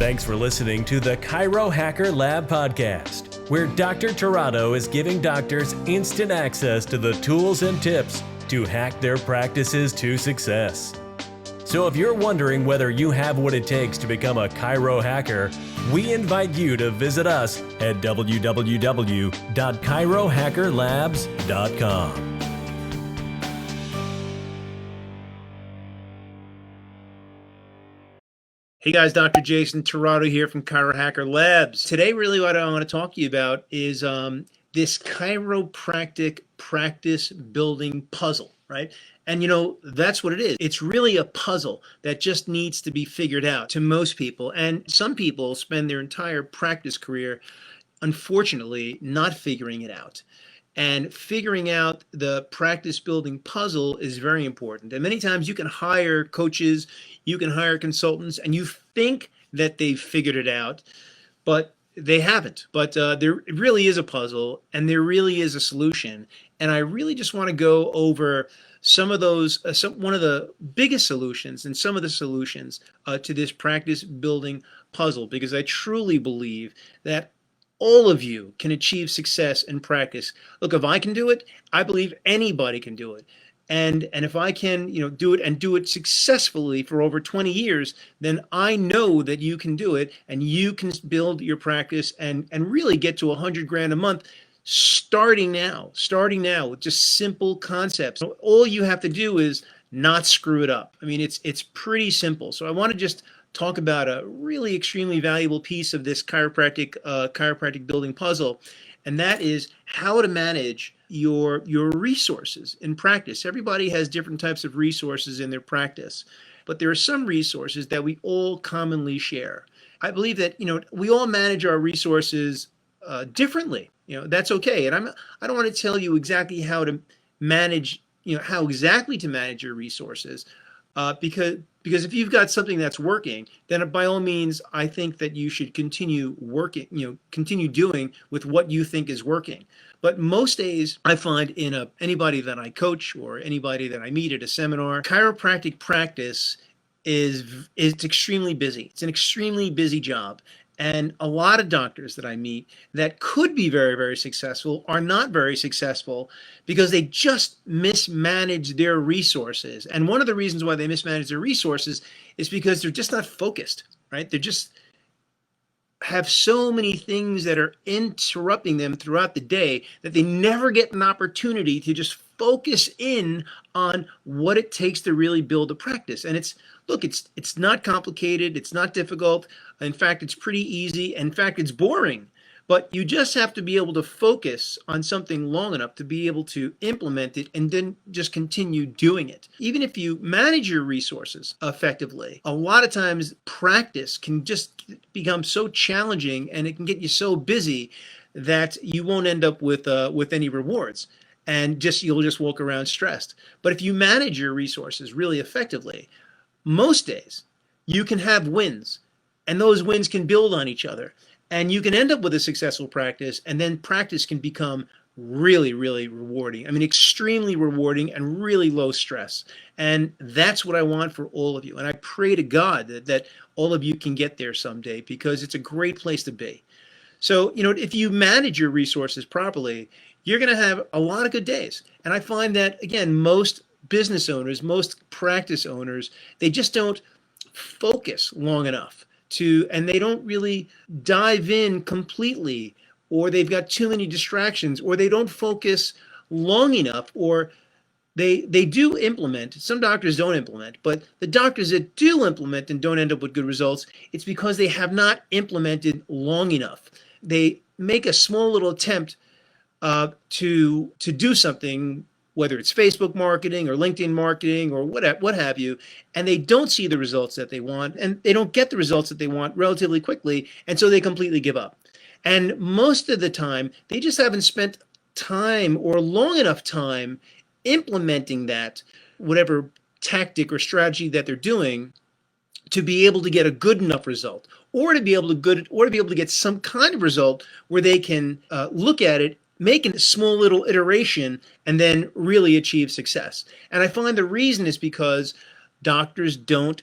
Thanks for listening to the Chiro Hacker Lab podcast, where Dr. Tirado is giving doctors instant access to the tools and tips to hack their practices to success. So if you're wondering whether you have what it takes to become a chiro hacker, we invite you to visit us at www.chirohackerlabs.com. Hey guys, Dr. Jason Tirado here from Chiro Hacker Labs. Today, really what I want to talk to you about is this chiropractic practice building puzzle, right? And you know, that's what it is. It's really a puzzle that just needs to be figured out to most people. And some people spend their entire practice career, unfortunately, not figuring it out. And figuring out the practice building puzzle is very important. And many times you can hire coaches, you can hire consultants, and you think that they've figured it out, but they haven't. But there really is a puzzle, and there really is a solution. And I really just want to go over some of those, one of the biggest solutions and some of the solutions to this practice building puzzle, because I truly believe that all of you can achieve success in practice. Look, if I can do it, I believe anybody can do it. And if I can, do it and do it successfully for over 20 years, then I know that you can do it, and you can build your practice and really get to 100 grand a month starting now with just simple concepts. All you have to do is not screw it up. I mean, it's pretty simple. So I want to just talk about a really extremely valuable piece of this chiropractic building puzzle, and that is how to manage your resources in practice. Everybody has different types of resources in their practice, but there are some resources that we all commonly share. I believe that we all manage our resources differently. That's okay, and I don't want to tell you exactly how to manage how exactly to manage your resources, because if you've got something that's working, then by all means, I think that you should continue working, continue doing with what you think is working. But most days I find in anybody that I coach or anybody that I meet at a seminar, chiropractic practice it's extremely busy. It's an extremely busy job. And a lot of doctors that I meet that could be very, very successful are not very successful because they just mismanage their resources. And one of the reasons why they mismanage their resources is because they're just not focused, right? They just have so many things that are interrupting them throughout the day that they never get an opportunity to just focus in on what it takes to really build a practice. And it's not complicated. It's not difficult. In fact, it's pretty easy. In fact, it's boring. But you just have to be able to focus on something long enough to be able to implement it and then just continue doing it. Even if you manage your resources effectively, a lot of times practice can just become so challenging and it can get you so busy that you won't end up with any rewards. And you'll just walk around stressed. But if you manage your resources really effectively, most days you can have wins, and those wins can build on each other, and you can end up with a successful practice, and then practice can become really, really rewarding. I mean, extremely rewarding and really low stress. And that's what I want for all of you. And I pray to God that all of you can get there someday, because it's a great place to be. So, if you manage your resources properly, you're going to have a lot of good days. And I find that, again, most business owners, most practice owners, they just don't focus long enough and they don't really dive in completely, or they've got too many distractions, or they don't focus long enough, or they do implement. Some doctors don't implement, but the doctors that do implement and don't end up with good results, it's because they have not implemented long enough. They make a small little attempt to do something, whether it's Facebook marketing or LinkedIn marketing or what have you, and they don't see the results that they want, and they don't get the results that they want relatively quickly, and so they completely give up. And most of the time, they just haven't spent time or long enough time implementing that, whatever tactic or strategy that they're doing, to be able to get a good enough result, or to be able to get some kind of result where they can look at it, make a small little iteration, and then really achieve success. And I find the reason is because doctors don't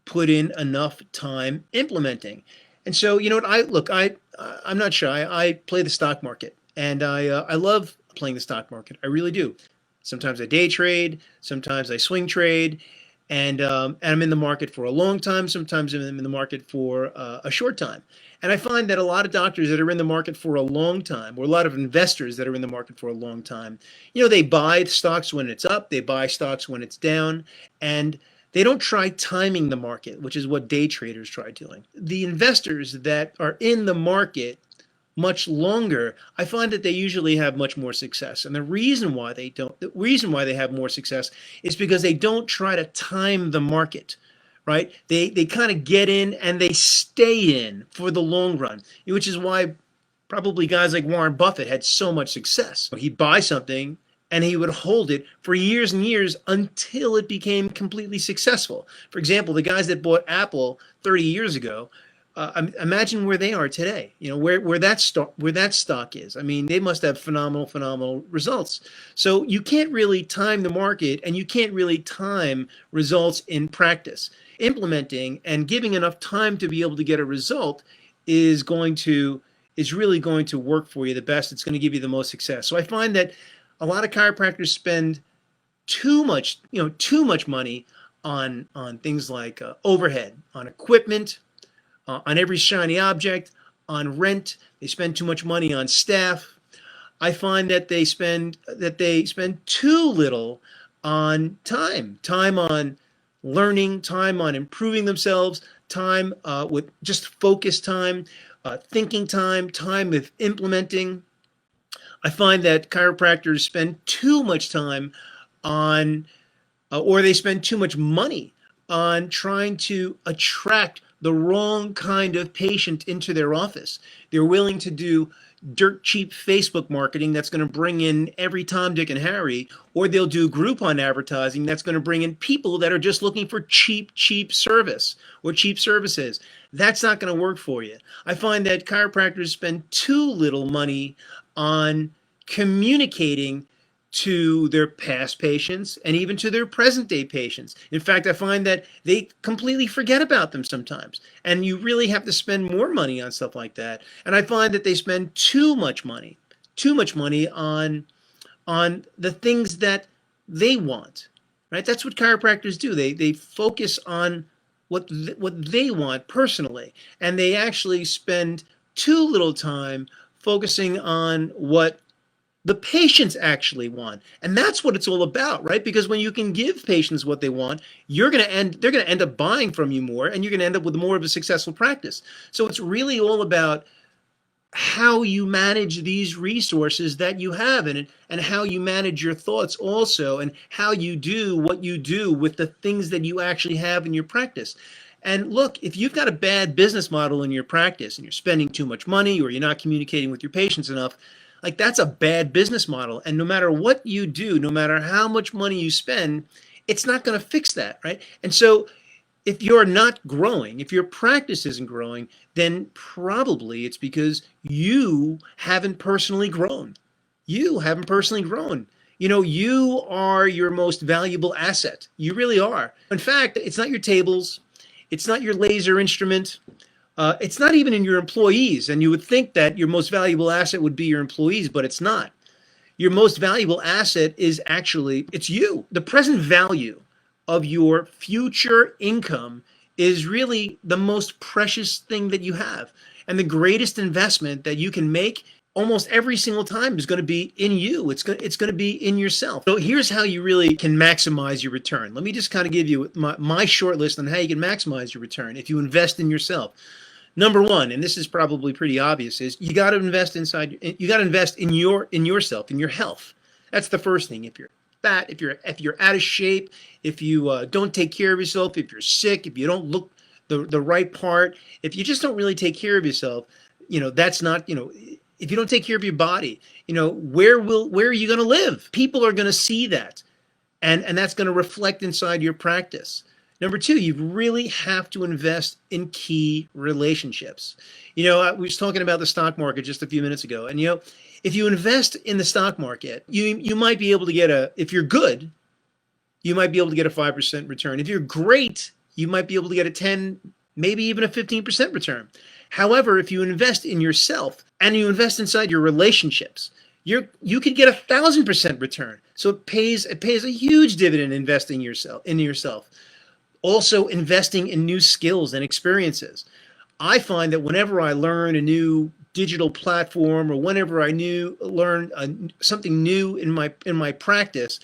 put in enough time implementing. And so, you know what, I'm not shy. I play the stock market, and I love playing the stock market. I really do. Sometimes I day trade, sometimes I swing trade, and I'm in the market for a long time. Sometimes I'm in the market for a short time. And I find that a lot of doctors that are in the market for a long time, or a lot of investors that are in the market for a long time, you know, they buy stocks when it's up, they buy stocks when it's down, and they don't try timing the market, which is what day traders try doing. The investors that are in the market much longer, I find that they usually have much more success. And the reason why they have more success is because they don't try to time the market, right? They kind of get in and they stay in for the long run, which is why probably guys like Warren Buffett had so much success. He'd buy something and he would hold it for years and years until it became completely successful. For example, the guys that bought Apple 30 years ago, imagine where they are today. You know, where that stock is. I mean, they must have phenomenal results. So you can't really time the market, and you can't really time results in practice. Implementing and giving enough time to be able to get a result is really going to work for you the best. It's going to give you the most success. So I find that a lot of chiropractors spend too much money on things like overhead, on equipment, on every shiny object, on rent. They spend too much money on staff. I find that they spend too little on time on learning, time on improving themselves, time with just focus time, thinking time with implementing. I find that chiropractors spend too much time on, or they spend too much money on trying to attract the wrong kind of patient into their office. They're willing to do dirt cheap Facebook marketing that's going to bring in every Tom, Dick, and Harry, or they'll do Groupon advertising that's going to bring in people that are just looking for cheap service or cheap services. That's not going to work for you. I find that chiropractors spend too little money on communicating to their past patients and even to their present day patients. In fact, I find that they completely forget about them sometimes. And you really have to spend more money on stuff like that. And I find that they spend too much money on the things that they want, right? That's what chiropractors do. They focus on what they want personally. And they actually spend too little time focusing on what the patients actually want. And that's what it's all about, right? Because when you can give patients what they want, they're going to end up buying from you more, and you're going to end up with more of a successful practice. So it's really all about how you manage these resources that you have, and how you manage your thoughts also, and how you do what you do with the things that you actually have in your practice. And look, if you've got a bad business model in your practice and you're spending too much money, or you're not communicating with your patients enough, like, that's a bad business model. And no matter what you do, no matter how much money you spend, it's not going to fix that, right? And so if you're not growing, if your practice isn't growing, then probably it's because you haven't personally grown. You haven't personally grown. You know, you are your most valuable asset. You really are. In fact, it's not your tables. It's not your laser instrument. It's not even in your employees. And you would think that your most valuable asset would be your employees, but it's not. Your most valuable asset is actually, it's you. The present value of your future income is really the most precious thing that you have. And the greatest investment that you can make almost every single time is going to be in you. It's going to be in yourself. So here's how you really can maximize your return. Let me just kind of give you my short list on how you can maximize your return if you invest in yourself. Number one, and this is probably pretty obvious, is you got to invest in yourself, in your health. That's the first thing. If you're fat, if you're out of shape, if you don't take care of yourself, if you're sick, if you don't look the right part, if you just don't really take care of yourself, you know, that's not, you know, if you don't take care of your body, you know, where are you going to live? People are going to see that, and that's going to reflect inside your practice. Number two, you really have to invest in key relationships. You know, we was talking about the stock market just a few minutes ago, and you know, if you invest in the stock market, you might be able to get if you're good, you might be able to get a 5% return. If you're great, you might be able to get a 10, maybe even a 15% return. However, if you invest in yourself and you invest inside your relationships, you could get 1,000% return. So it pays a huge dividend investing in yourself. Also investing in new skills and experiences. I find that whenever I learn a new digital platform or whenever I learn something new in my practice,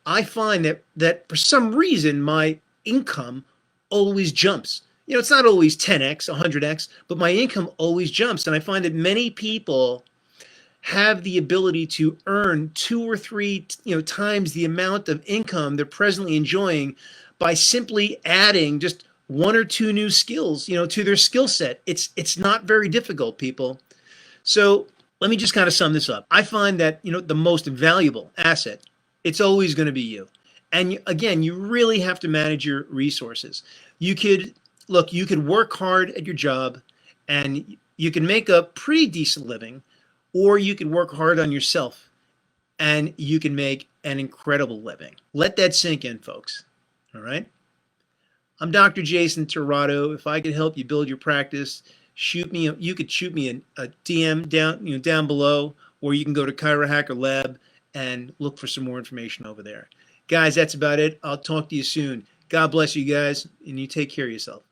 I find that for some reason my income always jumps. You know, it's not always 10x, 100x, but my income always jumps. And I find that many people have the ability to earn 2 or 3, times the amount of income they're presently enjoying by simply adding just 1 or 2 new skills, to their skill set. It's not very difficult, people. So let me just kind of sum this up. I find that, the most valuable asset, it's always going to be you. And again, you really have to manage your resources. You could work hard at your job and you can make a pretty decent living, or you can work hard on yourself and you can make an incredible living. Let that sink in, folks. All right. I'm Dr. Jason Tirado. If I could help you build your practice, you could shoot me a DM down below, or you can go to Chirohacker Lab and look for some more information over there. Guys, that's about it. I'll talk to you soon. God bless you guys, and you take care of yourself.